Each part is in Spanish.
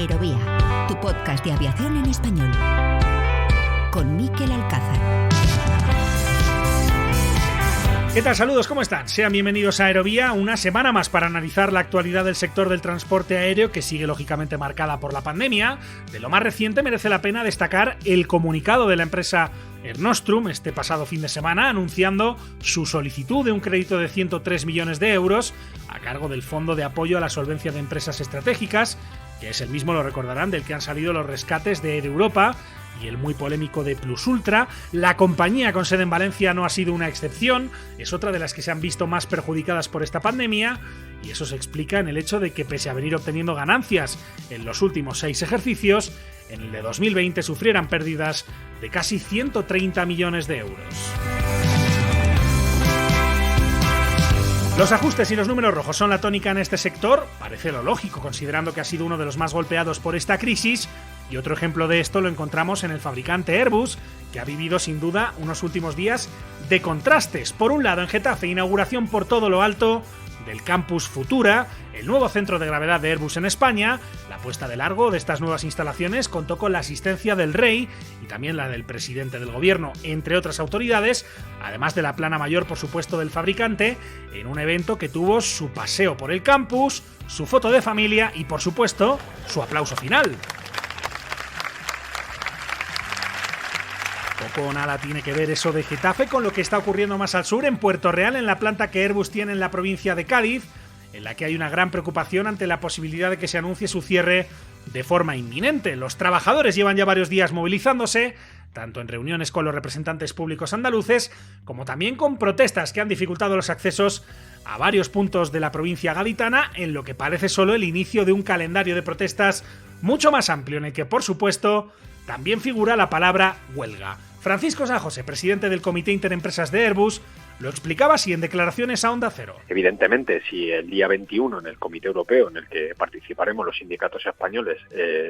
Aerovía, tu podcast de aviación en español. Con Mikel Alcázar. ¿Qué tal? Saludos, ¿cómo están? Sean bienvenidos a Aerovía, una semana más para analizar la actualidad del sector del transporte aéreo, que sigue lógicamente marcada por la pandemia. De lo más reciente merece la pena destacar el comunicado de la empresa Air Nostrum este pasado fin de semana, anunciando su solicitud de un crédito de 103 millones de euros a cargo del Fondo de Apoyo a la Solvencia de Empresas Estratégicas, que es el mismo, lo recordarán, del que han salido los rescates de Air Europa y el muy polémico de Plus Ultra. La compañía con sede en Valencia no ha sido una excepción, es otra de las que se han visto más perjudicadas por esta pandemia, y eso se explica en el hecho de que, pese a venir obteniendo ganancias en los últimos 6 ejercicios, en el de 2020 sufrieran pérdidas de casi 130 millones de euros. Los ajustes y los números rojos son la tónica en este sector, parece lo lógico considerando que ha sido uno de los más golpeados por esta crisis, y otro ejemplo de esto lo encontramos en el fabricante Airbus, que ha vivido sin duda unos últimos días de contrastes. Por un lado, en Getafe, inauguración por todo lo alto del Campus Futura, el nuevo centro de gravedad de Airbus en España. La puesta de largo de estas nuevas instalaciones contó con la asistencia del Rey y también la del presidente del gobierno, entre otras autoridades, además de la plana mayor, por supuesto, del fabricante, en un evento que tuvo su paseo por el campus, su foto de familia y, por supuesto, su aplauso final. Poco o nada tiene que ver eso de Getafe con lo que está ocurriendo más al sur, en Puerto Real, en la planta que Airbus tiene en la provincia de Cádiz, en la que hay una gran preocupación ante la posibilidad de que se anuncie su cierre de forma inminente. Los trabajadores llevan ya varios días movilizándose, tanto en reuniones con los representantes públicos andaluces, como también con protestas que han dificultado los accesos a varios puntos de la provincia gaditana, en lo que parece solo el inicio de un calendario de protestas mucho más amplio, en el que, por supuesto, también figura la palabra huelga. Francisco San José, presidente del Comité Interempresas de Airbus, lo explicaba así en declaraciones a Onda Cero. Evidentemente, si el día 21 en el Comité Europeo, en el que participaremos los sindicatos españoles,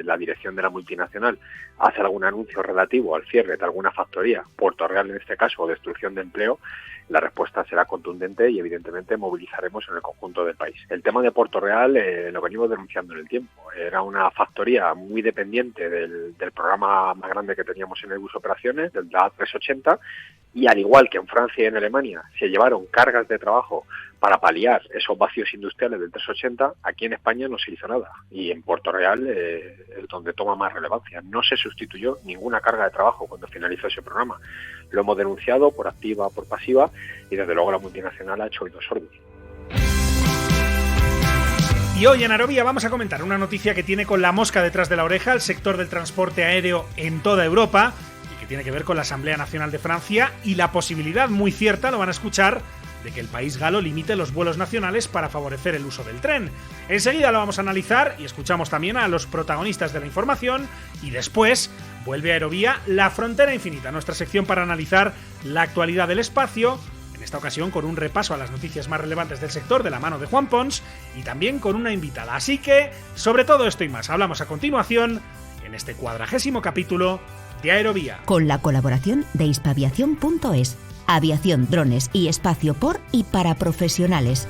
la dirección de la multinacional hace algún anuncio relativo al cierre de alguna factoría, Puerto Real en este caso, o destrucción de empleo, la respuesta será contundente y evidentemente movilizaremos en el conjunto del país. El tema de Puerto Real lo venimos denunciando en el tiempo. Era una factoría muy dependiente del programa más grande que teníamos en Airbus Operaciones, del A380, y al igual que en Francia y en Alemania se llevaron cargas de trabajo para paliar esos vacíos industriales del 380, aquí en España no se hizo nada. Y en Puerto Real es donde toma más relevancia. No se sustituyó ninguna carga de trabajo cuando finalizó ese programa. Lo hemos denunciado por activa, por pasiva, y desde luego la multinacional ha hecho oídos sordos. Y hoy en Aerovía vamos a comentar una noticia que tiene con la mosca detrás de la oreja el sector del transporte aéreo en toda Europa, y que tiene que ver con la Asamblea Nacional de Francia y la posibilidad muy cierta, lo van a escuchar, de que el país galo limite los vuelos nacionales para favorecer el uso del tren. Enseguida lo vamos a analizar y escuchamos también a los protagonistas de la información, y después vuelve a Aerovía La Frontera Infinita, nuestra sección para analizar la actualidad del espacio, en esta ocasión con un repaso a las noticias más relevantes del sector de la mano de Juan Pons y también con una invitada. Así que, sobre todo esto y más, hablamos a continuación en este 40º capítulo de Aerovía. Con la colaboración de hispaviación.es. Aviación, drones y espacio por y para profesionales.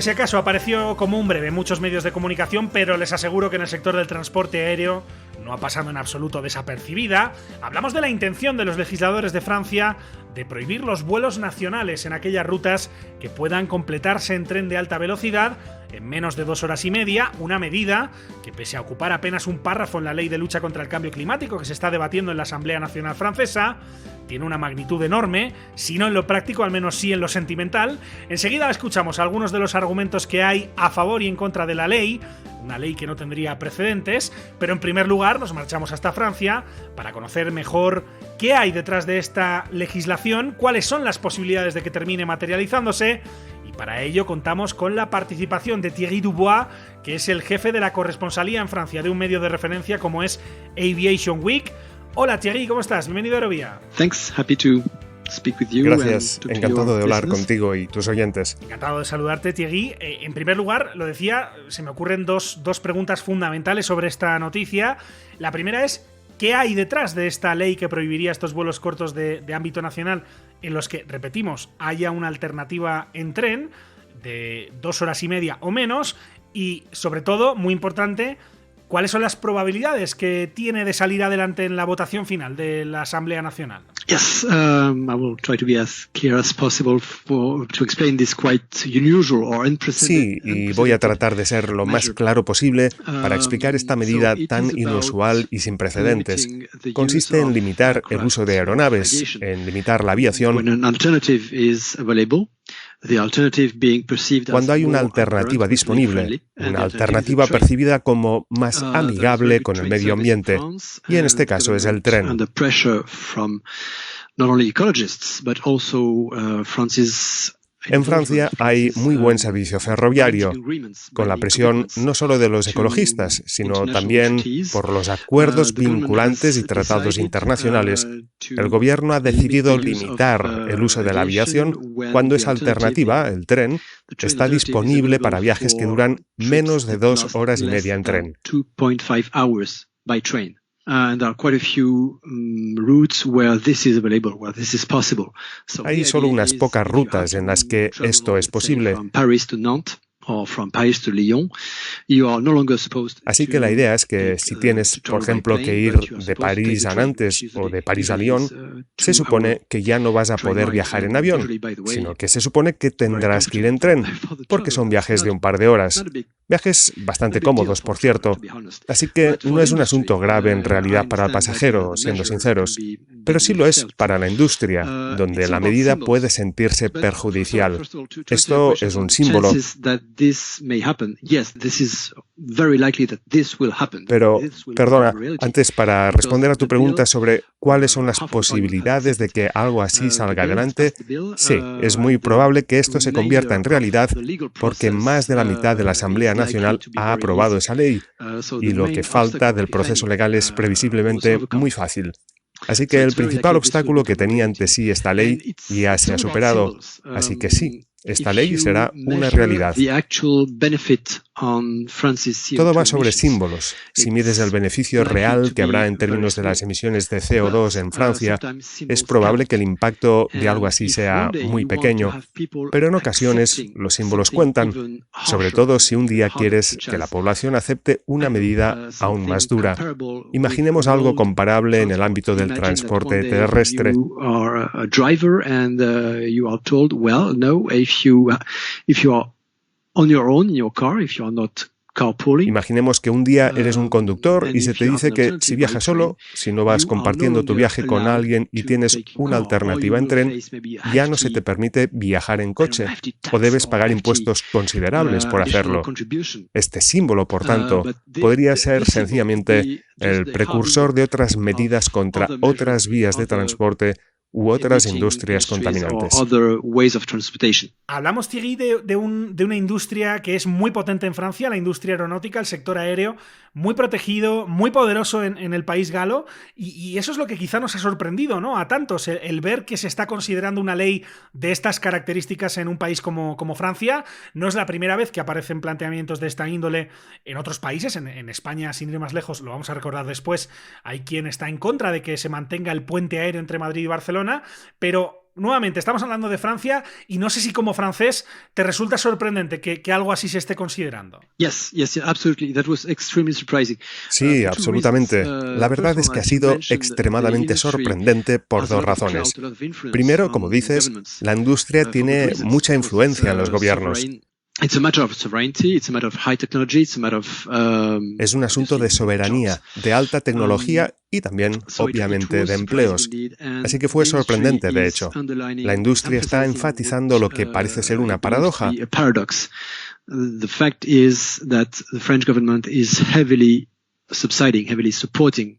Si acaso apareció como un breve en muchos medios de comunicación, pero les aseguro que en el sector del transporte aéreo no ha pasado en absoluto desapercibida. Hablamos de la intención de los legisladores de Francia de prohibir los vuelos nacionales en aquellas rutas que puedan completarse en tren de alta velocidad en menos de 2 horas y media, una medida que, pese a ocupar apenas un párrafo en la Ley de Lucha contra el Cambio Climático que se está debatiendo en la Asamblea Nacional Francesa, tiene una magnitud enorme, si no en lo práctico, al menos sí en lo sentimental. Enseguida escuchamos algunos de los argumentos que hay a favor y en contra de la ley, una ley que no tendría precedentes, pero en primer lugar nos marchamos hasta Francia para conocer mejor qué hay detrás de esta legislación, cuáles son las posibilidades de que termine materializándose, y para ello contamos con la participación de Thierry Dubois, que es el jefe de la corresponsalía en Francia de un medio de referencia como es Aviation Week. Hola Thierry, ¿cómo estás? Bienvenido a Aerovía. Thanks, happy to Gracias, encantado de hablar contigo y tus oyentes. Encantado de saludarte, Thierry. En primer lugar, lo decía, se me ocurren dos preguntas fundamentales sobre esta noticia. La primera es, ¿qué hay detrás de esta ley que prohibiría estos vuelos cortos de ámbito nacional en los que, repetimos, haya una alternativa en tren de 2 horas y media o menos? Y, sobre todo, muy importante, ¿cuáles son las probabilidades que tiene de salir adelante en la votación final de la Asamblea Nacional? Yes, I will try to be as clear as possible to explain this quite unusual or unprecedented. Sí, y voy a tratar de ser lo más claro posible para explicar esta medida tan inusual y sin precedentes. Consiste en limitar el uso de aeronaves, en limitar la aviación. Cuando hay una alternativa disponible, una alternativa percibida como más amigable con el medio ambiente, y en este caso es el tren. En Francia hay muy buen servicio ferroviario, con la presión no solo de los ecologistas, sino también por los acuerdos vinculantes y tratados internacionales. El gobierno ha decidido limitar el uso de la aviación cuando esa alternativa, el tren, está disponible para viajes que duran menos de 2 horas y media en tren. Hay solo unas pocas rutas en las que esto es posible. Así que la idea es que si tienes, por ejemplo, que ir de París a Nantes o de París a Lyon, se supone que ya no vas a poder viajar en avión, sino que se supone que tendrás que ir en tren, porque son viajes de un par de horas. Viajes bastante cómodos, por cierto. Así que no es un asunto grave en realidad para el pasajero, siendo sinceros, pero sí lo es para la industria, donde la medida puede sentirse perjudicial. Esto es un símbolo. Pero, perdona, antes para responder a tu pregunta sobre cuáles son las posibilidades de que algo así salga adelante, sí, es muy probable que esto se convierta en realidad porque más de la mitad de la Asamblea Nacional ha aprobado esa ley y lo que falta del proceso legal es previsiblemente muy fácil. Así que el principal obstáculo que tenía ante sí esta ley ya se ha superado. Así que sí, esta ley será una realidad. Todo va sobre símbolos. Si mides el beneficio real que habrá en términos de las emisiones de CO2 en Francia, es probable que el impacto de algo así sea muy pequeño. Pero en ocasiones los símbolos cuentan, sobre todo si un día quieres que la población acepte una medida aún más dura. Imaginemos algo comparable en el ámbito del transporte terrestre. Imaginemos que un día eres un conductor y se te dice que si viajas solo, si no vas compartiendo tu viaje con alguien y tienes una alternativa en tren, ya no se te permite viajar en coche o debes pagar impuestos considerables por hacerlo. Este símbolo, por tanto, podría ser sencillamente el precursor de otras medidas contra otras vías de transporte u otras industrias contaminantes. Hablamos, Thierry, de una industria que es muy potente en Francia, la industria aeronáutica, el sector aéreo, muy protegido, muy poderoso en el país galo, y eso es lo que quizá nos ha sorprendido, ¿no?, a tantos, el ver que se está considerando una ley de estas características en un país como Francia. No es la primera vez que aparecen planteamientos de esta índole en otros países. En España, sin ir más lejos, lo vamos a recordar después, hay quien está en contra de que se mantenga el puente aéreo entre Madrid y Barcelona, pero nuevamente estamos hablando de Francia y no sé si como francés te resulta sorprendente que algo así se esté considerando. Sí, absolutamente. La verdad es que ha sido extremadamente sorprendente por 2 razones. Primero, como dices, la industria tiene mucha influencia en los gobiernos. Es un asunto de soberanía, de alta tecnología y también, obviamente, de empleos. Así que fue sorprendente, de hecho. La industria está enfatizando lo que parece ser una paradoja.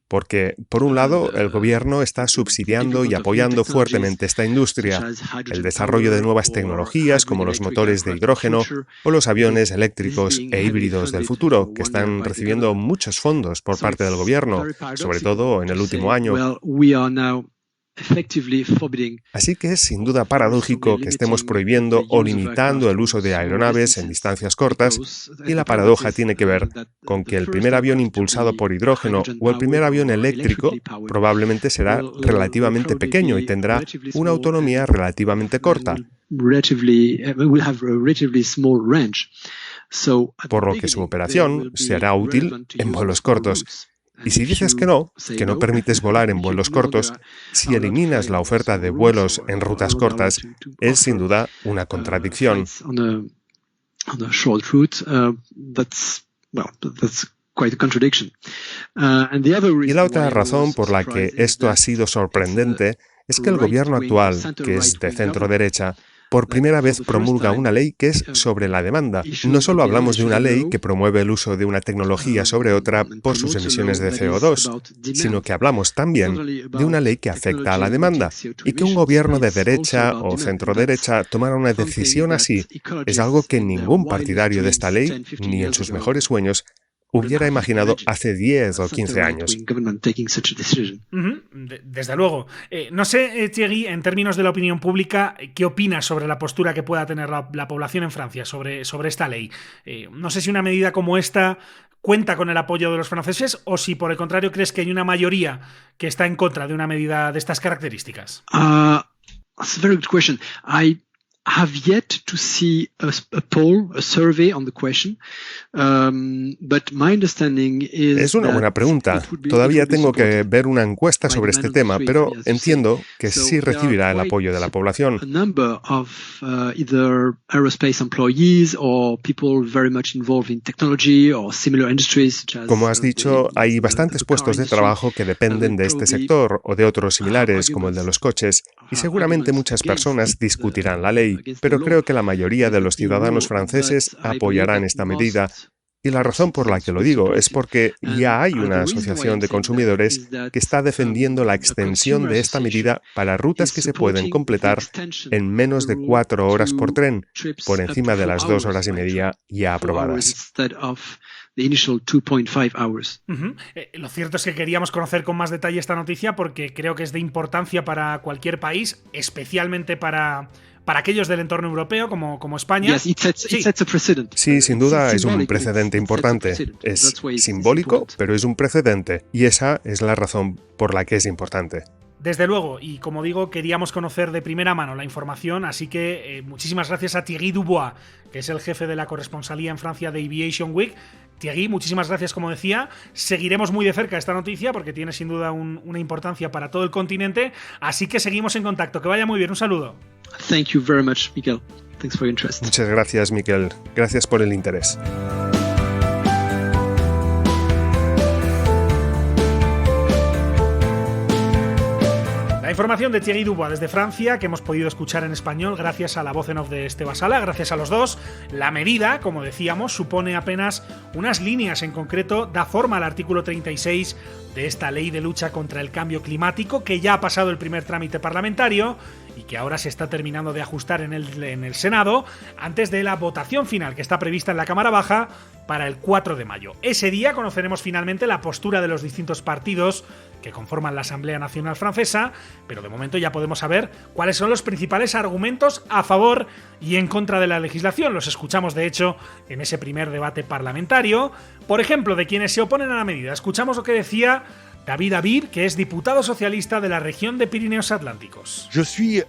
Porque, por un lado, el gobierno está subsidiando y apoyando fuertemente esta industria, el desarrollo de nuevas tecnologías como los motores de hidrógeno o los aviones eléctricos e híbridos del futuro, que están recibiendo muchos fondos por parte del gobierno, sobre todo en el último año. Así que es sin duda paradójico que estemos prohibiendo o limitando el uso de aeronaves en distancias cortas, y la paradoja tiene que ver con que el primer avión impulsado por hidrógeno o el primer avión eléctrico probablemente será relativamente pequeño y tendrá una autonomía relativamente corta, por lo que su operación será útil en vuelos cortos. Y si dices que no permites volar en vuelos cortos, si eliminas la oferta de vuelos en rutas cortas, es sin duda una contradicción. Y la otra razón por la que esto ha sido sorprendente es que el gobierno actual, que es de centro-derecha, por primera vez promulga una ley que es sobre la demanda. No solo hablamos de una ley que promueve el uso de una tecnología sobre otra por sus emisiones de CO2, sino que hablamos también de una ley que afecta a la demanda. Y que un gobierno de derecha o centro-derecha tomara una decisión así es algo que ningún partidario de esta ley, ni en sus mejores sueños, hubiera imaginado hace 10 o 15 años. Desde luego. No sé, Thierry, en términos de la opinión pública, ¿qué opinas sobre la postura que pueda tener la población en Francia sobre esta ley? No sé si una medida como esta cuenta con el apoyo de los franceses o si, por el contrario, crees que hay una mayoría que está en contra de una medida de estas características. That's a very good question. I have yet to see a poll, a survey on the question, but my understanding is. Es una buena pregunta. Todavía tengo que ver una encuesta sobre este tema, pero entiendo que sí recibirá el apoyo de la población. A number of either aerospace employees or people very much involved in technology or similar industries. Como has dicho, hay bastantes puestos de trabajo que dependen de este sector o de otros similares, como el de los coches, y seguramente muchas personas discutirán la ley. Pero creo que la mayoría de los ciudadanos franceses apoyarán esta medida. Y la razón por la que lo digo es porque ya hay una asociación de consumidores que está defendiendo la extensión de esta medida para rutas que se pueden completar en menos de 4 horas por tren, por encima de las 2 horas y media ya aprobadas. Lo cierto es que queríamos conocer con más detalle esta noticia porque creo que es de importancia para cualquier país, especialmente para aquellos del entorno europeo como España. Sí, sin duda es un precedente importante. Es simbólico, pero es un precedente. Y esa es la razón por la que es importante. Desde luego, y como digo, queríamos conocer de primera mano la información, así que muchísimas gracias a Thierry Dubois, que es el jefe de la corresponsalía en Francia de Aviation Week. Thierry, muchísimas gracias, como decía. Seguiremos muy de cerca esta noticia porque tiene sin duda una importancia para todo el continente, así que seguimos en contacto. Que vaya muy bien, un saludo. Thank you very much, Miquel. Thanks for your interest. Muchas gracias, Miquel. Gracias por el interés. La información de Thierry Dubois desde Francia, que hemos podido escuchar en español gracias a la voz en off de Esteba Sala, gracias a los dos. La medida, como decíamos, supone apenas unas líneas, en concreto da forma al artículo 36 de esta ley de lucha contra el cambio climático, que ya ha pasado el primer trámite parlamentario y que ahora se está terminando de ajustar en el Senado antes de la votación final que está prevista en la Cámara Baja para el 4 de mayo. Ese día conoceremos finalmente la postura de los distintos partidos que conforman la Asamblea Nacional Francesa, pero de momento ya podemos saber cuáles son los principales argumentos a favor y en contra de la legislación. Los escuchamos, de hecho, en ese primer debate parlamentario. Por ejemplo, de quienes se oponen a la medida, escuchamos lo que decía David Abir, que es diputado socialista de la región de Pirineos Atlánticos. Estoy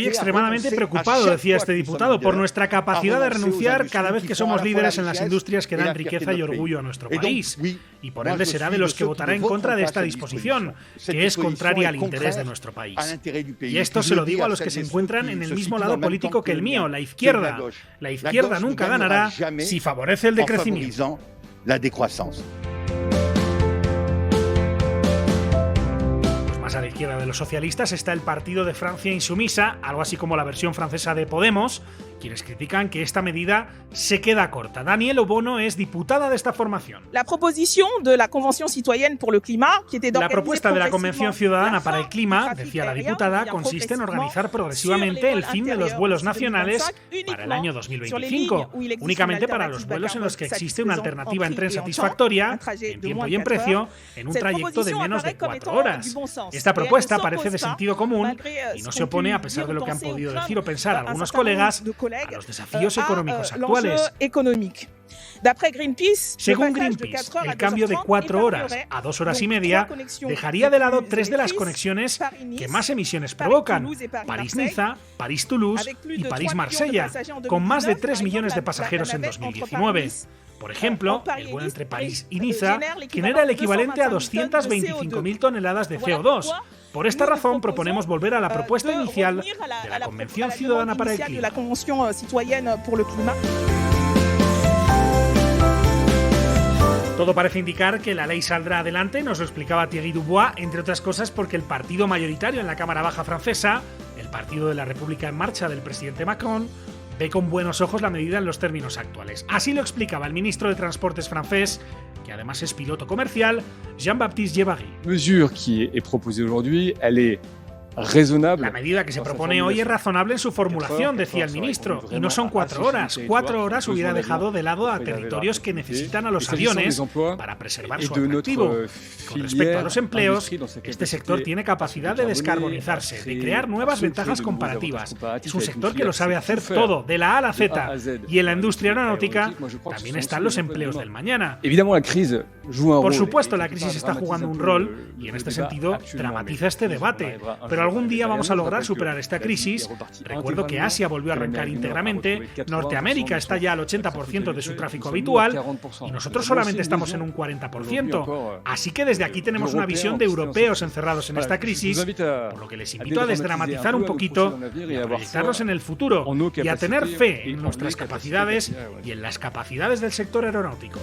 extremadamente preocupado, decía este diputado, por nuestra capacidad de renunciar cada vez que somos líderes en las industrias que dan riqueza y orgullo a nuestro país. Y por ende será de los que votará en contra de esta disposición, que es contraria al interés de nuestro país. Y esto se lo digo a los que se encuentran en el mismo lado político que el mío, la izquierda. La izquierda nunca ganará si favorece el decrecimiento. Más a la izquierda de los socialistas está el Partido de Francia Insumisa, algo así como la versión francesa de Podemos, quienes critican que esta medida se queda corta. Danielle Obono es diputada de esta formación. La proposición de la Convención Citoyenne pour le Climat, La propuesta de la Convención Ciudadana para el Clima, decía la diputada, consiste en organizar progresivamente el fin de los vuelos nacionales para el año 2025, únicamente para los vuelos en los que existe una alternativa en tren satisfactoria, en tiempo y en precio, en un trayecto de menos de 4 horas. Esta propuesta parece de sentido común y no se opone, a pesar de lo que han podido decir o pensar algunos colegas, a los desafíos económicos actuales. Según Greenpeace, el cambio de 4 horas a 2 horas y media dejaría de lado 3 de las conexiones que más emisiones provocan: París-Niza, París-Toulouse y París-Marsella, con más de 3 millones de pasajeros en 2019. Por ejemplo, el vuelo entre París y Niza genera el equivalente a 225.000 toneladas de CO2. Por esta razón, proponemos volver a la propuesta inicial de la Convención Ciudadana para el Clima. Todo parece indicar que la ley saldrá adelante, nos lo explicaba Thierry Dubois, entre otras cosas porque el partido mayoritario en la Cámara Baja francesa, el Partido de la República en Marcha del presidente Macron, ve con buenos ojos la medida en los términos actuales. Así lo explicaba el ministro de Transportes francés, que además es piloto comercial, Jean-Baptiste Djebbari. La medida que se propone hoy es razonable en su formulación, decía el ministro, y no son 4 horas. 4 horas hubiera dejado de lado a territorios que necesitan a los aviones para preservar su atractivo. Con respecto a los empleos, este sector tiene capacidad de descarbonizarse, de crear nuevas ventajas comparativas. Es un sector que lo sabe hacer todo, de la A a la Z. Y en la industria aeronáutica también están los empleos del mañana. Por supuesto, la crisis está jugando un rol y en este sentido dramatiza este debate. Pero algún día vamos a lograr superar esta crisis. Recuerdo que Asia volvió a arrancar íntegramente, Norteamérica está ya al 80% de su tráfico habitual y nosotros solamente estamos en un 40%. Así que desde aquí tenemos una visión de europeos encerrados en esta crisis, por lo que les invito a desdramatizar un poquito y a proyectarnos en el futuro y a tener fe en nuestras capacidades y en las capacidades del sector aeronáutico.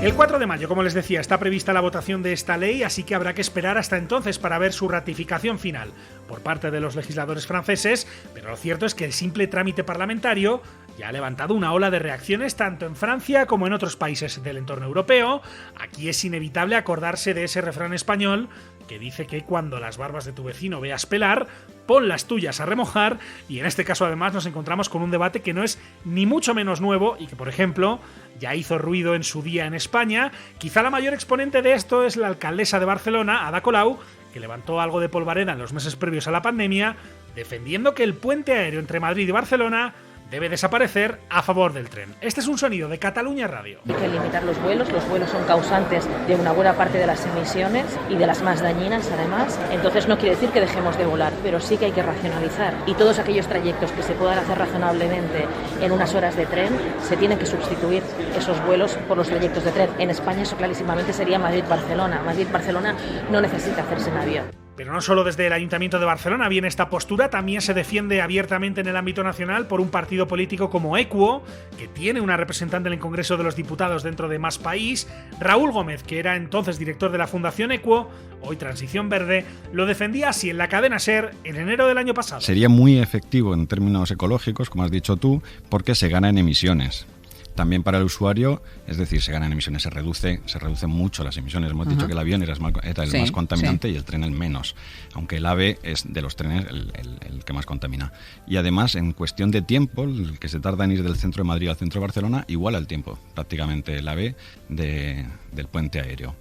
El 4 de mayo, como les decía, está prevista la votación de esta ley, así que habrá que esperar hasta entonces para ver su ratificación final por parte de los legisladores franceses, pero lo cierto es que el simple trámite parlamentario ya ha levantado una ola de reacciones tanto en Francia como en otros países del entorno europeo. Aquí es inevitable acordarse de ese refrán español que dice que cuando las barbas de tu vecino veas pelar, pon las tuyas a remojar, y en este caso además nos encontramos con un debate que no es ni mucho menos nuevo y que, por ejemplo, ya hizo ruido en su día en España. Quizá la mayor exponente de esto es la alcaldesa de Barcelona, Ada Colau, que levantó algo de polvareda en los meses previos a la pandemia, defendiendo que el puente aéreo entre Madrid y Barcelona debe desaparecer a favor del tren. Este es un sonido de Catalunya Radio. Hay que limitar los vuelos son causantes de una buena parte de las emisiones y de las más dañinas además, entonces no quiere decir que dejemos de volar, pero sí que hay que racionalizar y todos aquellos trayectos que se puedan hacer razonablemente en unas horas de tren, se tienen que sustituir esos vuelos por los trayectos de tren. En España eso clarísimamente sería Madrid-Barcelona. Madrid-Barcelona no necesita hacerse en avión. Pero no solo desde el Ayuntamiento de Barcelona viene esta postura, también se defiende abiertamente en el ámbito nacional por un partido político como Equo, que tiene una representante en el Congreso de los Diputados dentro de Más País. Raúl Gómez, que era entonces director de la Fundación Equo, hoy Transición Verde, lo defendía así en la cadena SER en enero del año pasado. Sería muy efectivo en términos ecológicos, como has dicho tú, porque se gana en emisiones. También para el usuario, es decir, se ganan emisiones, se reducen mucho las emisiones. Hemos dicho que el avión era el más contaminante y el tren el menos, aunque el AVE es de los trenes el que más contamina. Y además, en cuestión de tiempo, el que se tarda en ir del centro de Madrid al centro de Barcelona, igual al tiempo, prácticamente el AVE del puente aéreo.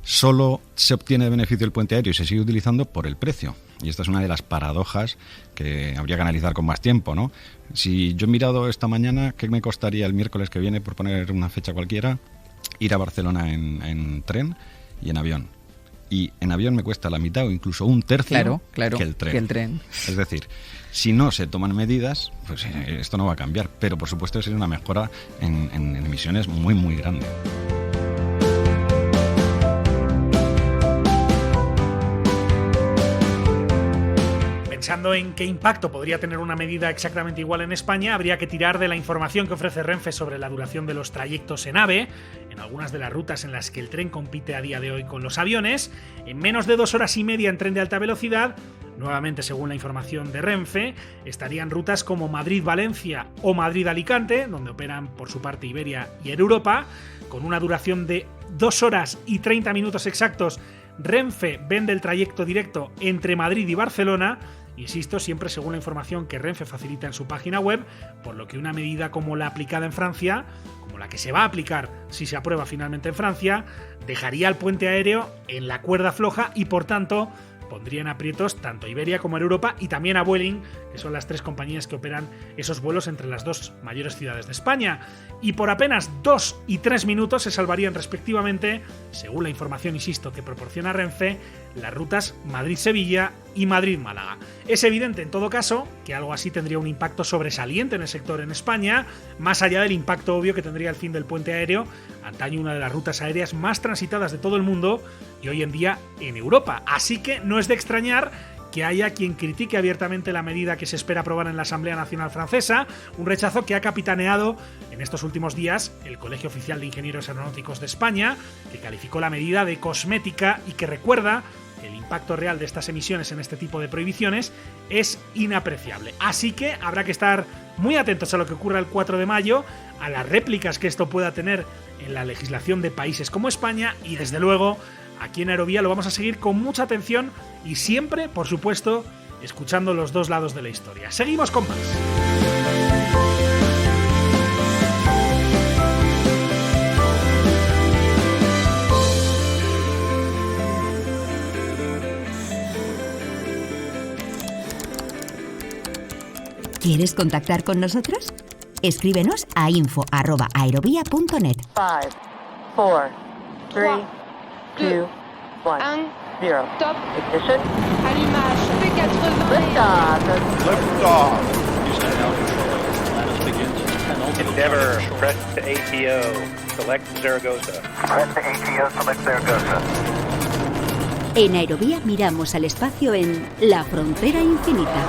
Solo se obtiene beneficio del puente aéreo y se sigue utilizando por el precio. Y esta es una de las paradojas que habría que analizar con más tiempo, ¿no? Si yo he mirado esta mañana qué me costaría el miércoles que viene, por poner una fecha cualquiera, ir a Barcelona en tren y en avión. Y en avión me cuesta la mitad o incluso un tercio que el tren. Es decir, si no se toman medidas, pues esto no va a cambiar. Pero por supuesto sería una mejora en emisiones muy, muy grande. Pensando en qué impacto podría tener una medida exactamente igual en España, habría que tirar de la información que ofrece Renfe sobre la duración de los trayectos en AVE, en algunas de las rutas en las que el tren compite a día de hoy con los aviones. En menos de 2 horas y media en tren de alta velocidad, nuevamente según la información de Renfe, estarían rutas como Madrid-Valencia o Madrid-Alicante, donde operan por su parte Iberia y Air Europa, con una duración de 2 horas y 30 minutos exactos. Renfe vende el trayecto directo entre Madrid y Barcelona, insisto, siempre según la información que Renfe facilita en su página web, por lo que una medida como la aplicada en Francia, como la que se va a aplicar si se aprueba finalmente en Francia, dejaría al puente aéreo en la cuerda floja y por tanto pondría en aprietos tanto a Iberia como a Europa y también a Vueling, que son las 3 compañías que operan esos vuelos entre las 2 mayores ciudades de España. Y por apenas 2 y 3 minutos se salvarían respectivamente, según la información, insisto, que proporciona Renfe, las rutas Madrid-Sevilla y Madrid-Málaga. Es evidente, en todo caso, que algo así tendría un impacto sobresaliente en el sector en España, más allá del impacto obvio que tendría el fin del puente aéreo, antaño una de las rutas aéreas más transitadas de todo el mundo y hoy en día en Europa. Así que no es de extrañar que haya quien critique abiertamente la medida que se espera aprobar en la Asamblea Nacional Francesa, un rechazo que ha capitaneado en estos últimos días el Colegio Oficial de Ingenieros Aeronáuticos de España, que calificó la medida de cosmética y que recuerda que el impacto real de estas emisiones en este tipo de prohibiciones es inapreciable. Así que habrá que estar muy atentos a lo que ocurra el 4 de mayo, a las réplicas que esto pueda tener en la legislación de países como España y, desde luego, aquí en Aerovía lo vamos a seguir con mucha atención y siempre, por supuesto, escuchando los 2 lados de la historia. Seguimos con más. ¿Quieres contactar con nosotros? Escríbenos a info@aerovia.net. 5, 4, 3, 2, 1, 0. Top. Ignition. Allumage. P80. Liftoff. Endeavour, press to ATO. Select Zaragoza. Press to ATO, select Zaragoza. En Aerovía miramos al espacio en La Frontera Infinita.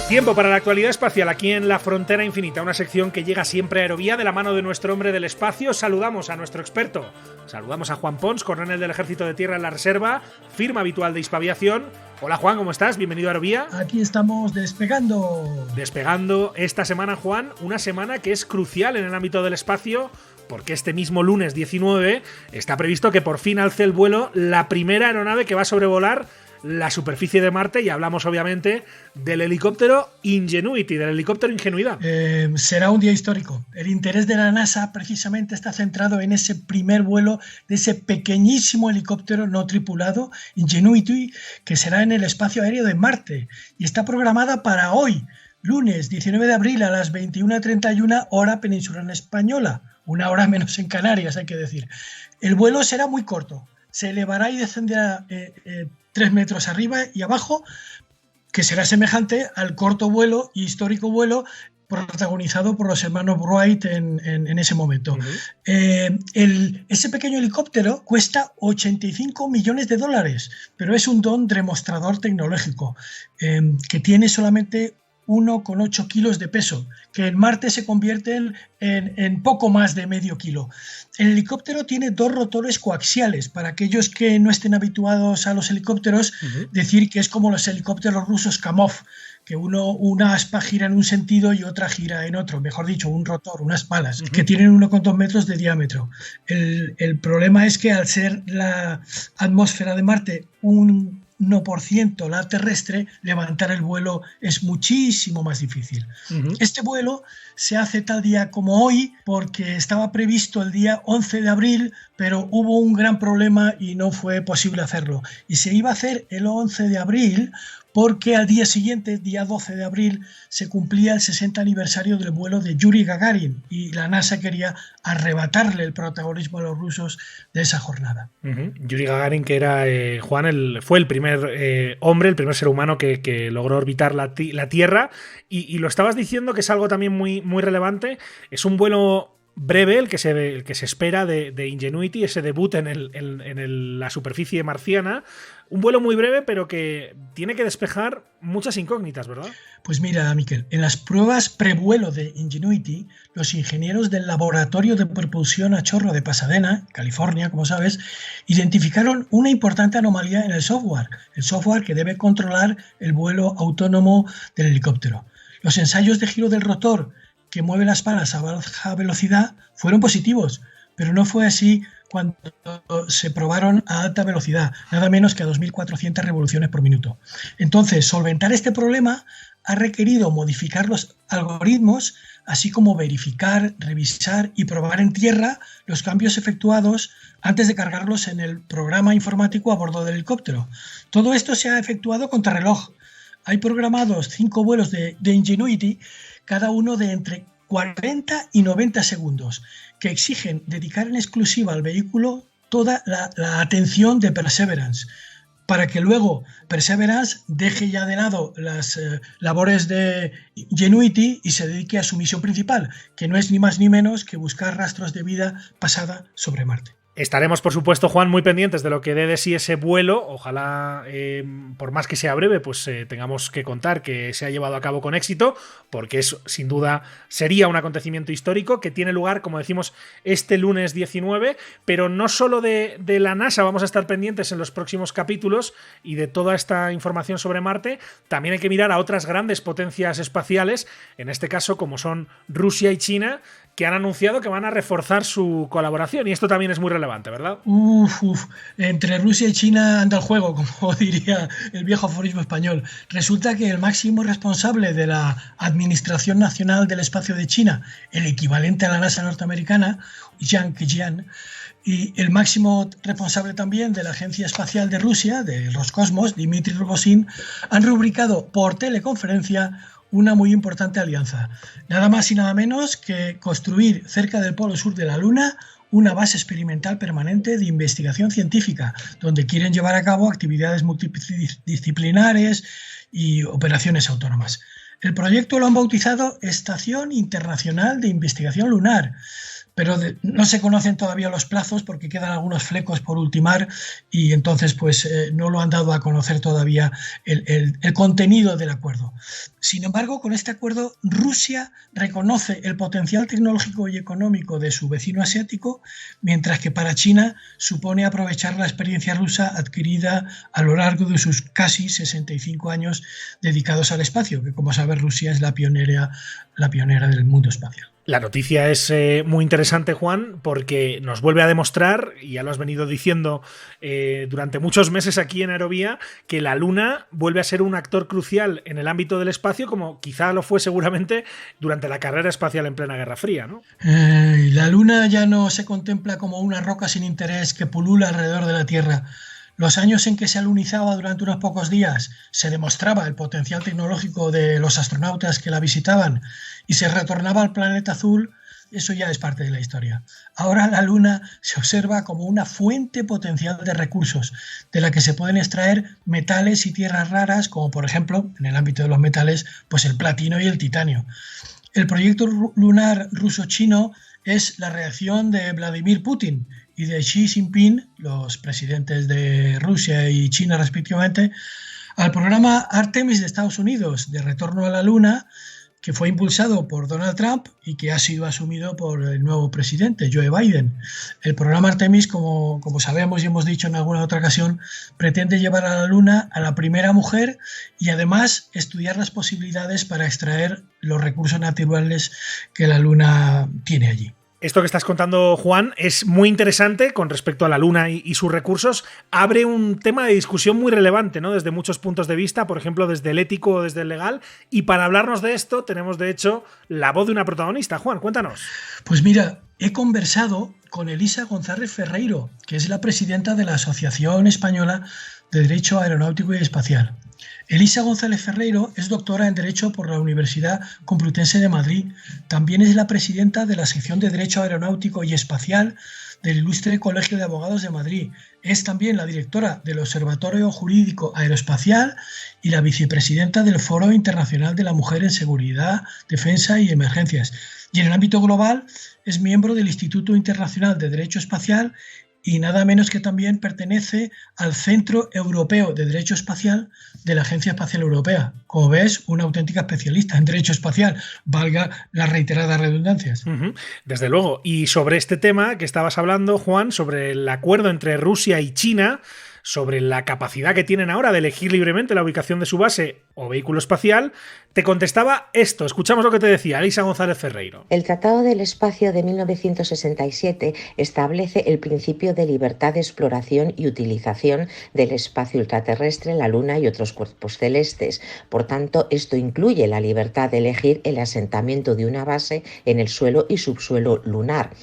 Tiempo para la actualidad espacial aquí en La Frontera Infinita, una sección que llega siempre a Aerovía de la mano de nuestro hombre del espacio. Saludamos a nuestro experto, saludamos a Juan Pons, coronel del Ejército de Tierra en la Reserva, firma habitual de Hispaviación. Hola Juan, ¿cómo estás? Bienvenido a Aerovía. Aquí estamos despegando. Despegando esta semana, Juan, una semana que es crucial en el ámbito del espacio, porque este mismo lunes 19 está previsto que por fin alce el vuelo la primera aeronave que va a sobrevolar la superficie de Marte, y hablamos obviamente del helicóptero Ingenuity, del helicóptero Ingenuidad. Será un día histórico. El interés de la NASA precisamente está centrado en ese primer vuelo de ese pequeñísimo helicóptero no tripulado, Ingenuity, que será en el espacio aéreo de Marte, y está programada para hoy, lunes 19 de abril a las 21:31 hora peninsular española, 1 hora menos en Canarias, hay que decir. El vuelo será muy corto, se elevará y descenderá 3 metros arriba y abajo, que será semejante al corto vuelo y histórico vuelo protagonizado por los hermanos Wright en ese momento. Ese pequeño helicóptero cuesta $85 millones, pero es un don demostrador tecnológico que tiene solamente 1,8 kilos de peso, que en Marte se convierten en poco más de medio kilo. El helicóptero tiene 2 rotores coaxiales. Para aquellos que no estén habituados a los helicópteros, decir que es como los helicópteros rusos Kamov, que una aspa gira en un sentido y otra gira en otro, mejor dicho, un rotor, unas palas, que tienen 1,2 metros de diámetro. El problema es que al ser la atmósfera de Marte un 1% la terrestre, levantar el vuelo es muchísimo más difícil. Este vuelo se hace tal día como hoy porque estaba previsto el día 11 de abril, pero hubo un gran problema y no fue posible hacerlo. Y se iba a hacer el 11 de abril porque al día siguiente, día 12 de abril, se cumplía el 60 aniversario del vuelo de Yuri Gagarin y la NASA quería arrebatarle el protagonismo a los rusos de esa jornada. Yuri Gagarin, que era, Juan, fue el primer hombre, el primer ser humano que logró orbitar la Tierra, y lo estabas diciendo que es algo también muy, muy relevante. Es un vuelo breve el que se espera de Ingenuity, ese debut en la superficie marciana. Un vuelo muy breve, pero que tiene que despejar muchas incógnitas, ¿verdad? Pues mira, Miquel, en las pruebas prevuelo de Ingenuity, los ingenieros del Laboratorio de Propulsión a Chorro de Pasadena, California, como sabes, identificaron una importante anomalía en el software que debe controlar el vuelo autónomo del helicóptero. Los ensayos de giro del rotor que mueve las palas a baja velocidad fueron positivos, pero no fue así cuando se probaron a alta velocidad, nada menos que a 2.400 revoluciones por minuto. Entonces, solventar este problema ha requerido modificar los algoritmos, así como verificar, revisar y probar en tierra los cambios efectuados antes de cargarlos en el programa informático a bordo del helicóptero. Todo esto se ha efectuado contrarreloj. Hay programados 5 vuelos de Ingenuity, cada uno de entre 40 y 90 segundos, que exigen dedicar en exclusiva al vehículo toda la atención de Perseverance, para que luego Perseverance deje ya de lado las labores de Ingenuity y se dedique a su misión principal, que no es ni más ni menos que buscar rastros de vida pasada sobre Marte. Estaremos, por supuesto, Juan, muy pendientes de lo que dé de sí ese vuelo. Ojalá, por más que sea breve, pues tengamos que contar que se ha llevado a cabo con éxito, porque eso, sin duda, sería un acontecimiento histórico que tiene lugar, como decimos, este lunes 19, pero no solo de la NASA vamos a estar pendientes en los próximos capítulos y de toda esta información sobre Marte. También hay que mirar a otras grandes potencias espaciales, en este caso como son Rusia y China, que han anunciado que van a reforzar su colaboración, y esto también es muy relevante, ¿verdad? Entre Rusia y China anda el juego, como diría el viejo aforismo español. Resulta que el máximo responsable de la Administración Nacional del Espacio de China, el equivalente a la NASA norteamericana, Yang Kejian, y el máximo responsable también de la Agencia Espacial de Rusia, de Roscosmos, Dmitry Rogozin, han rubricado por teleconferencia una muy importante alianza. Nada más y nada menos que construir cerca del polo sur de la Luna una base experimental permanente de investigación científica, donde quieren llevar a cabo actividades multidisciplinares y operaciones autónomas. El proyecto lo han bautizado Estación Internacional de Investigación Lunar, pero no se conocen todavía los plazos porque quedan algunos flecos por ultimar y entonces pues no lo han dado a conocer todavía el contenido del acuerdo. Sin embargo, con este acuerdo Rusia reconoce el potencial tecnológico y económico de su vecino asiático, mientras que para China supone aprovechar la experiencia rusa adquirida a lo largo de sus casi 65 años dedicados al espacio, que como sabes Rusia es la pionera del mundo espacial. La noticia es muy interesante, Juan, porque nos vuelve a demostrar, y ya lo has venido diciendo durante muchos meses aquí en Aerovía, que la Luna vuelve a ser un actor crucial en el ámbito del espacio, como quizá lo fue seguramente durante la carrera espacial en plena Guerra Fría, ¿no? La Luna ya no se contempla como una roca sin interés que pulula alrededor de la Tierra. Los años en que se alunizaba durante unos pocos días se demostraba el potencial tecnológico de los astronautas que la visitaban y se retornaba al planeta azul, eso ya es parte de la historia. Ahora la Luna se observa como una fuente potencial de recursos, de la que se pueden extraer metales y tierras raras, como por ejemplo, en el ámbito de los metales, pues el platino y el titanio. El proyecto lunar ruso-chino es la reacción de Vladimir Putin y de Xi Jinping, los presidentes de Rusia y China respectivamente, al programa Artemis de Estados Unidos de retorno a la Luna, que fue impulsado por Donald Trump y que ha sido asumido por el nuevo presidente, Joe Biden. El programa Artemis, como sabemos y hemos dicho en alguna otra ocasión, pretende llevar a la Luna a la primera mujer y además estudiar las posibilidades para extraer los recursos naturales que la Luna tiene allí. Esto que estás contando, Juan, es muy interesante con respecto a la Luna y sus recursos. Abre un tema de discusión muy relevante, ¿no? Desde muchos puntos de vista, por ejemplo, desde el ético o desde el legal. Y para hablarnos de esto tenemos, de hecho, la voz de una protagonista. Juan, cuéntanos. Pues mira, he conversado con Elisa González Ferreiro, que es la presidenta de la Asociación Española de Derecho Aeronáutico y Espacial. Elisa González Ferreiro es doctora en Derecho por la Universidad Complutense de Madrid. También es la presidenta de la sección de Derecho Aeronáutico y Espacial del Ilustre Colegio de Abogados de Madrid. Es también la directora del Observatorio Jurídico Aeroespacial y la vicepresidenta del Foro Internacional de la Mujer en Seguridad, Defensa y Emergencias. Y en el ámbito global es miembro del Instituto Internacional de Derecho Espacial y nada menos que también pertenece al Centro Europeo de Derecho Espacial de la Agencia Espacial Europea. Como ves, una auténtica especialista en derecho espacial, valga las reiteradas redundancias. Desde luego. Y sobre este tema que estabas hablando, Juan, sobre el acuerdo entre Rusia y China, sobre la capacidad que tienen ahora de elegir libremente la ubicación de su base o vehículo espacial, te contestaba esto. Escuchamos lo que te decía Elisa González Ferreiro. El Tratado del Espacio de 1967 establece el principio de libertad de exploración y utilización del espacio ultraterrestre, la Luna y otros cuerpos celestes. Por tanto, esto incluye la libertad de elegir el asentamiento de una base en el suelo y subsuelo lunar,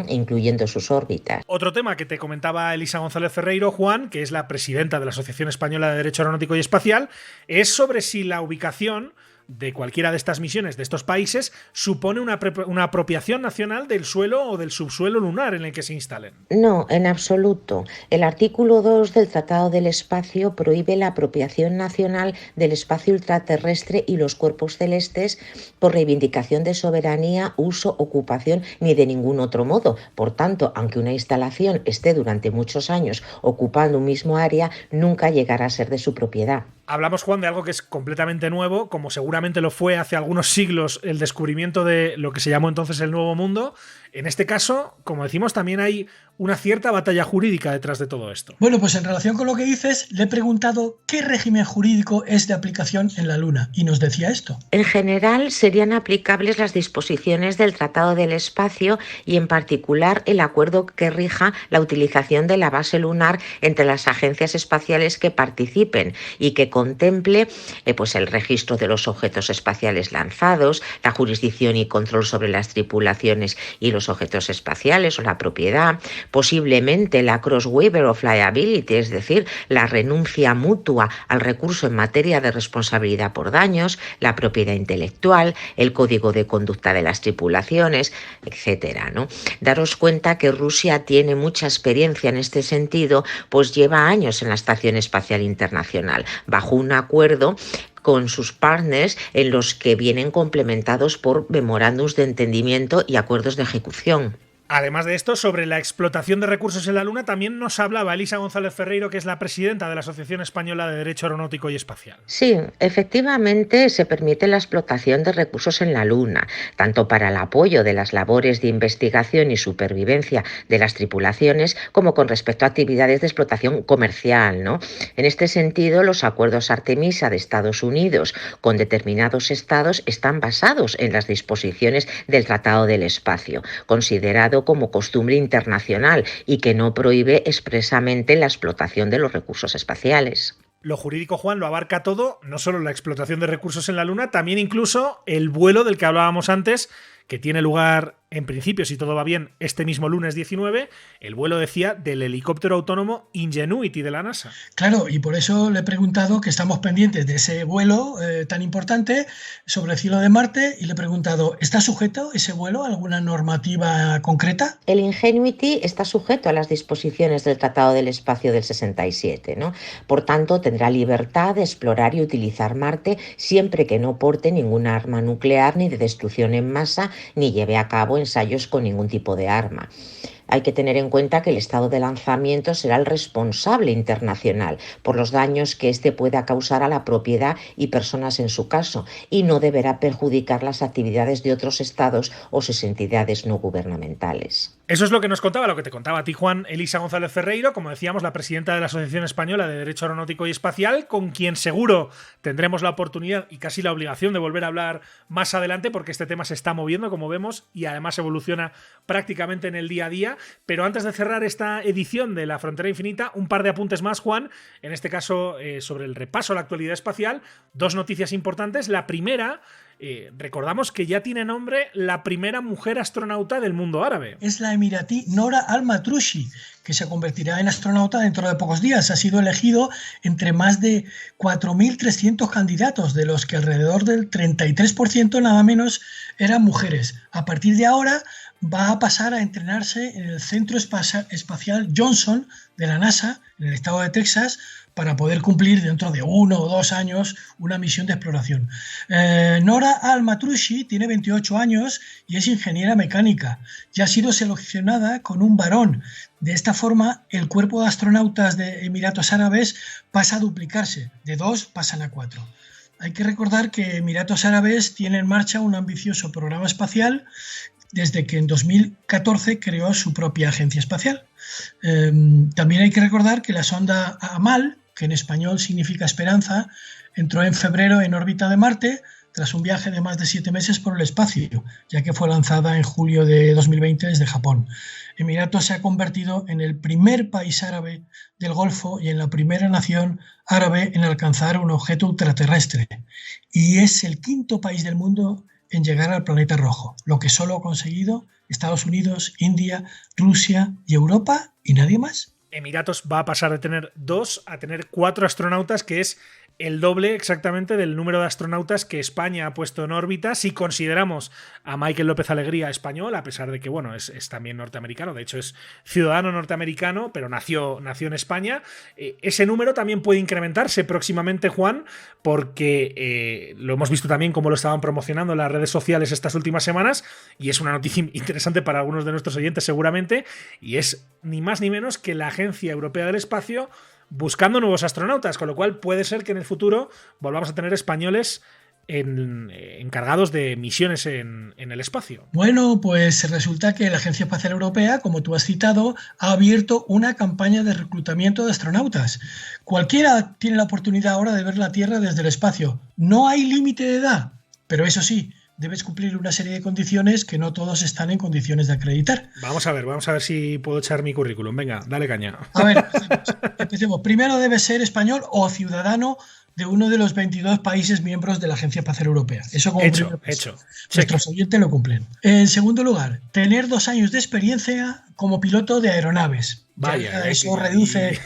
incluyendo sus órbitas. Otro tema que te comentaba Elisa González Ferreiro, Juan, que es la presidenta de la Asociación Española de Derecho Aeronáutico y Espacial, es sobre si la ubicación de cualquiera de estas misiones de estos países supone una apropiación nacional del suelo o del subsuelo lunar en el que se instalen. No, en absoluto. El artículo 2 del Tratado del Espacio prohíbe la apropiación nacional del espacio ultraterrestre y los cuerpos celestes por reivindicación de soberanía, uso, ocupación ni de ningún otro modo. Por tanto, aunque una instalación esté durante muchos años ocupando un mismo área, nunca llegará a ser de su propiedad. Hablamos, Juan, de algo que es completamente nuevo, como seguramente lo fue hace algunos siglos el descubrimiento de lo que se llamó entonces el Nuevo Mundo. En este caso, como decimos, también hay una cierta batalla jurídica detrás de todo esto. Bueno, pues en relación con lo que dices, le he preguntado qué régimen jurídico es de aplicación en la Luna y nos decía esto. En general, serían aplicables las disposiciones del Tratado del Espacio y en particular el acuerdo que rija la utilización de la base lunar entre las agencias espaciales que participen y que contemple pues el registro de los objetos espaciales lanzados, la jurisdicción y control sobre las tripulaciones y los objetos espaciales o la propiedad, posiblemente la cross-waiver of liability, es decir, la renuncia mutua al recurso en materia de responsabilidad por daños, la propiedad intelectual, el código de conducta de las tripulaciones, etcétera, ¿no? Daros cuenta que Rusia tiene mucha experiencia en este sentido, pues lleva años en la Estación Espacial Internacional, bajo un acuerdo con sus partners en los que vienen complementados por memorándums de entendimiento y acuerdos de ejecución. Además de esto, sobre la explotación de recursos en la Luna también nos hablaba Elisa González Ferreiro, que es la presidenta de la Asociación Española de Derecho Aeronáutico y Espacial. Sí, efectivamente se permite la explotación de recursos en la Luna, tanto para el apoyo de las labores de investigación y supervivencia de las tripulaciones, como con respecto a actividades de explotación comercial, ¿no? En este sentido, los acuerdos Artemisa de Estados Unidos con determinados estados están basados en las disposiciones del Tratado del Espacio, considerado como costumbre internacional y que no prohíbe expresamente la explotación de los recursos espaciales. Lo jurídico, Juan, lo abarca todo, no solo la explotación de recursos en la Luna, también incluso el vuelo del que hablábamos antes, que tiene lugar, en principio, si todo va bien, este mismo lunes 19, el vuelo, decía, del helicóptero autónomo Ingenuity de la NASA. Claro, y por eso le he preguntado que estamos pendientes de ese vuelo tan importante sobre el cielo de Marte y le he preguntado, ¿está sujeto ese vuelo a alguna normativa concreta? El Ingenuity está sujeto a las disposiciones del Tratado del Espacio del 67, ¿no? Por tanto, tendrá libertad de explorar y utilizar Marte siempre que no porte ninguna arma nuclear ni de destrucción en masa ni lleve a cabo ensayos con ningún tipo de arma. Hay que tener en cuenta que el estado de lanzamiento será el responsable internacional por los daños que éste pueda causar a la propiedad y personas en su caso, y no deberá perjudicar las actividades de otros estados o sus entidades no gubernamentales. Eso es lo que nos contaba, lo que te contaba a ti, Juan, Elisa González Ferreiro, como decíamos, la presidenta de la Asociación Española de Derecho Aeronáutico y Espacial, con quien seguro tendremos la oportunidad y casi la obligación de volver a hablar más adelante, porque este tema se está moviendo, como vemos, y además evoluciona prácticamente en el día a día. Pero antes de cerrar esta edición de La Frontera Infinita, un par de apuntes más, Juan, en este caso sobre el repaso a la actualidad espacial. Dos noticias importantes. La primera recordamos que ya tiene nombre la primera mujer astronauta del mundo árabe. Es la emiratí Nora Al-Matroushi, que se convertirá en astronauta dentro de pocos días. Ha sido elegido entre más de 4.300 candidatos, de los que alrededor del 33% nada menos eran mujeres. A partir de ahora va a pasar a entrenarse en el Centro Espacial Johnson de la NASA, en el estado de Texas, para poder cumplir dentro de 1 o 2 años una misión de exploración. Nora Al-Matroushi tiene 28 años y es ingeniera mecánica. Ya ha sido seleccionada con un varón. De esta forma, el cuerpo de astronautas de Emiratos Árabes pasa a duplicarse. De 2 pasan a 4. Hay que recordar que Emiratos Árabes tiene en marcha un ambicioso programa espacial desde que en 2014 creó su propia agencia espacial. También hay que recordar que la sonda Amal, que en español significa esperanza, entró en febrero en órbita de Marte tras un viaje de más de 7 meses por el espacio, ya que fue lanzada en julio de 2020 desde Japón. Emiratos se ha convertido en el primer país árabe del Golfo y en la primera nación árabe en alcanzar un objeto ultraterrestre, y es el 5º país del mundo en llegar al planeta rojo, lo que solo ha conseguido Estados Unidos, India, Rusia y Europa, y nadie más. Emiratos va a pasar de tener 2 a tener 4 astronautas, que es el doble exactamente del número de astronautas que España ha puesto en órbita, si consideramos a Michael López Alegría español, a pesar de que bueno, es también norteamericano, de hecho es ciudadano norteamericano, pero nació en España. Ese número también puede incrementarse próximamente, Juan, porque lo hemos visto también como lo estaban promocionando en las redes sociales estas últimas semanas, y es una noticia interesante para algunos de nuestros oyentes seguramente, y es ni más ni menos que la Agencia Europea del Espacio buscando nuevos astronautas, con lo cual puede ser que en el futuro volvamos a tener españoles encargados de misiones en el espacio. Bueno, pues resulta que la Agencia Espacial Europea, como tú has citado, ha abierto una campaña de reclutamiento de astronautas. Cualquiera tiene la oportunidad ahora de ver la Tierra desde el espacio. No hay límite de edad, pero eso sí, debes cumplir una serie de condiciones que no todos están en condiciones de acreditar. Vamos a ver si puedo echar mi currículum. Venga, dale caña. A ver, empecemos. Primero debe ser español o ciudadano de uno de los 22 países miembros de la Agencia Espacial Europea. Eso como hecho. Nuestros oyentes lo cumplen. En segundo lugar, tener 2 años de experiencia como piloto de aeronaves. Vaya, eso reduce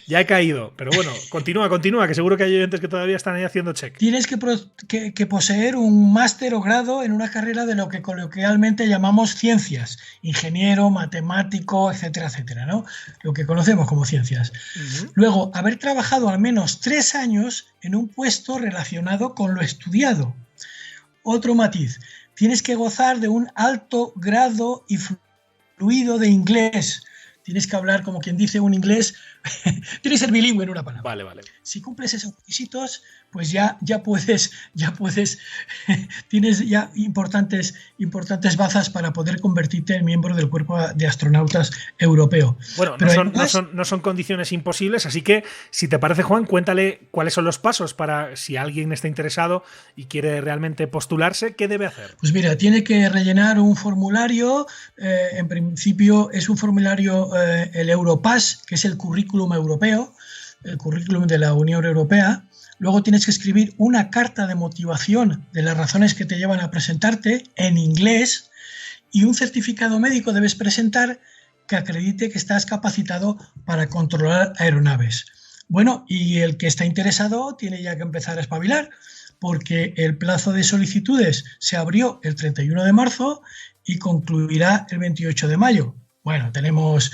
Ya he caído, pero bueno, continúa, que seguro que hay oyentes que todavía están ahí haciendo check. Tienes que poseer un máster o grado en una carrera de lo que coloquialmente llamamos ciencias, ingeniero, matemático, etcétera, etcétera, ¿no? Lo que conocemos como ciencias. Luego, haber trabajado al menos 3 años en un puesto relacionado con lo estudiado. Otro matiz, tienes que gozar de un alto grado y fluido de inglés. Tienes que hablar, como quien dice, un inglés. Tienes que ser bilingüe en una palabra. Vale. Si cumples esos requisitos, pues ya puedes, tienes ya importantes bazas para poder convertirte en miembro del cuerpo de astronautas europeo. Bueno, pero no son condiciones imposibles, así que si te parece, Juan, cuéntale cuáles son los pasos para si alguien está interesado y quiere realmente postularse, ¿qué debe hacer? Pues mira, tiene que rellenar un formulario. En principio es un formulario, el Europass, que es el currículum europeo, el currículum de la Unión Europea. Luego tienes que escribir una carta de motivación de las razones que te llevan a presentarte en inglés, y un certificado médico debes presentar que acredite que estás capacitado para controlar aeronaves. Bueno, y el que está interesado tiene ya que empezar a espabilar, porque el plazo de solicitudes se abrió el 31 de marzo y concluirá el 28 de mayo. Bueno, tenemos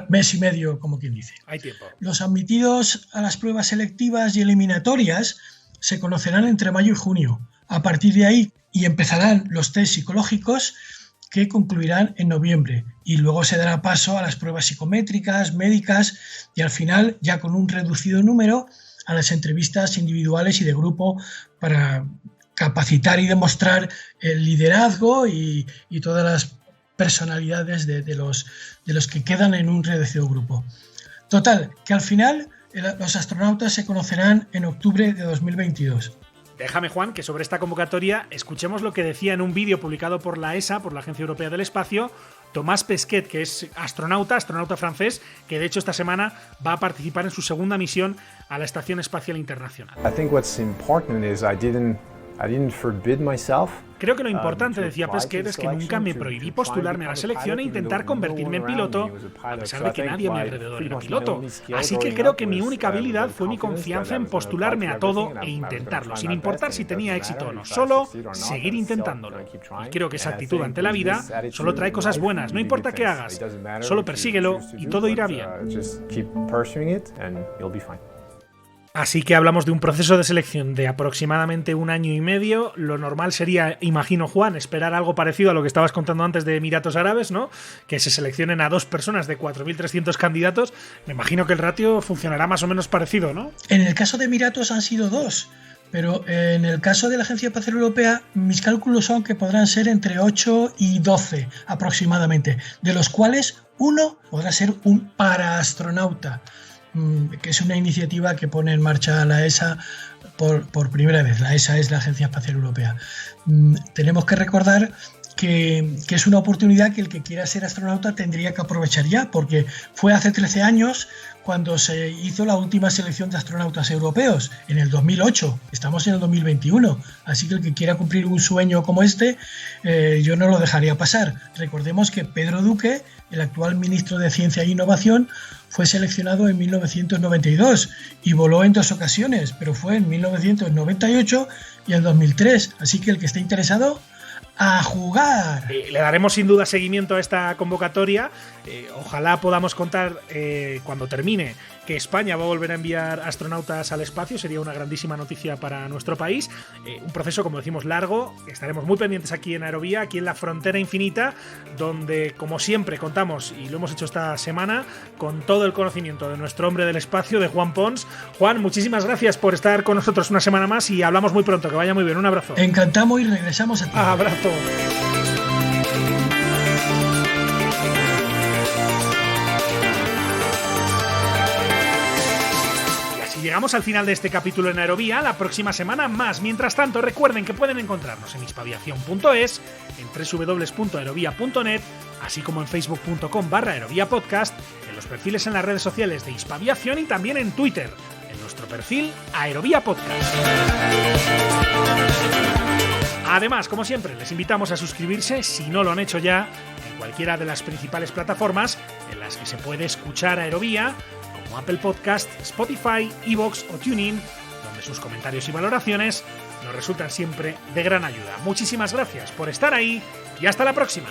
mes y medio, como quien dice. Hay tiempo. Los admitidos a las pruebas selectivas y eliminatorias se conocerán entre mayo y junio. A partir de ahí empezarán los test psicológicos, que concluirán en noviembre, y luego se dará paso a las pruebas psicométricas, médicas, y al final, ya con un reducido número, a las entrevistas individuales y de grupo para capacitar y demostrar el liderazgo y todas las personalidades de los que quedan en un reducido grupo. Total, que al final los astronautas se conocerán en octubre de 2022. Déjame, Juan, que sobre esta convocatoria escuchemos lo que decía en un vídeo publicado por la ESA, por la Agencia Europea del Espacio, Thomas Pesquet, que es astronauta francés, que de hecho esta semana va a participar en su segunda misión a la Estación Espacial Internacional. I think what's important is I didn't Creo que lo importante, decía Pesquet, es que nunca me prohibí postularme a la selección e intentar convertirme en piloto, a pesar de que nadie a mi alrededor era piloto. Así que creo que mi única habilidad fue mi confianza en postularme a todo e intentarlo, sin importar si tenía éxito o no, solo seguir intentándolo. Y creo que esa actitud ante la vida solo trae cosas buenas, no importa qué hagas, solo persíguelo y todo irá bien. Así que hablamos de un proceso de selección de aproximadamente 1 año y medio. Lo normal sería, imagino, Juan, esperar algo parecido a lo que estabas contando antes de Emiratos Árabes, ¿no? Que se seleccionen a 2 personas de 4.300 candidatos. Me imagino que el ratio funcionará más o menos parecido, ¿no? En el caso de Emiratos han sido 2, pero en el caso de la Agencia Espacial Europea, mis cálculos son que podrán ser entre 8 y 12 aproximadamente, de los cuales uno podrá ser un paraastronauta, que es una iniciativa que pone en marcha la ESA por primera vez. La ESA es la Agencia Espacial Europea. Tenemos que recordar que es una oportunidad que el que quiera ser astronauta tendría que aprovechar ya, porque fue hace 13 años cuando se hizo la última selección de astronautas europeos, en el 2008. Estamos en el 2021, así que el que quiera cumplir un sueño como este, yo no lo dejaría pasar. Recordemos que Pedro Duque, el actual ministro de Ciencia e Innovación, fue seleccionado en 1992 y voló en 2 ocasiones, pero fue en 1998 y en 2003. Así que el que esté interesado, ¡a jugar! Le daremos sin duda seguimiento a esta convocatoria. Ojalá podamos contar cuando termine que España va a volver a enviar astronautas al espacio. Sería una grandísima noticia para nuestro país. Un proceso, como decimos, largo. Estaremos muy pendientes aquí en Aerovía, aquí en la Frontera Infinita, donde, como siempre, contamos, y lo hemos hecho esta semana, con todo el conocimiento de nuestro hombre del espacio, de Juan Pons. Juan, muchísimas gracias por estar con nosotros una semana más y hablamos muy pronto. Que vaya muy bien. Un abrazo. Encantamos y regresamos a ti. Abrazo. Llegamos al final de este capítulo en Aerovía. La próxima semana más. Mientras tanto, recuerden que pueden encontrarnos en hispaviación.es, en www.aerovia.net, así como en facebook.com/aeroviapodcast, en los perfiles en las redes sociales de Hispaviación y también en Twitter, en nuestro perfil Aerovía Podcast. Además, como siempre, les invitamos a suscribirse, si no lo han hecho ya, en cualquiera de las principales plataformas en las que se puede escuchar Aerovía, como Apple Podcast, Spotify, iVoox o TuneIn, donde sus comentarios y valoraciones nos resultan siempre de gran ayuda. Muchísimas gracias por estar ahí y hasta la próxima.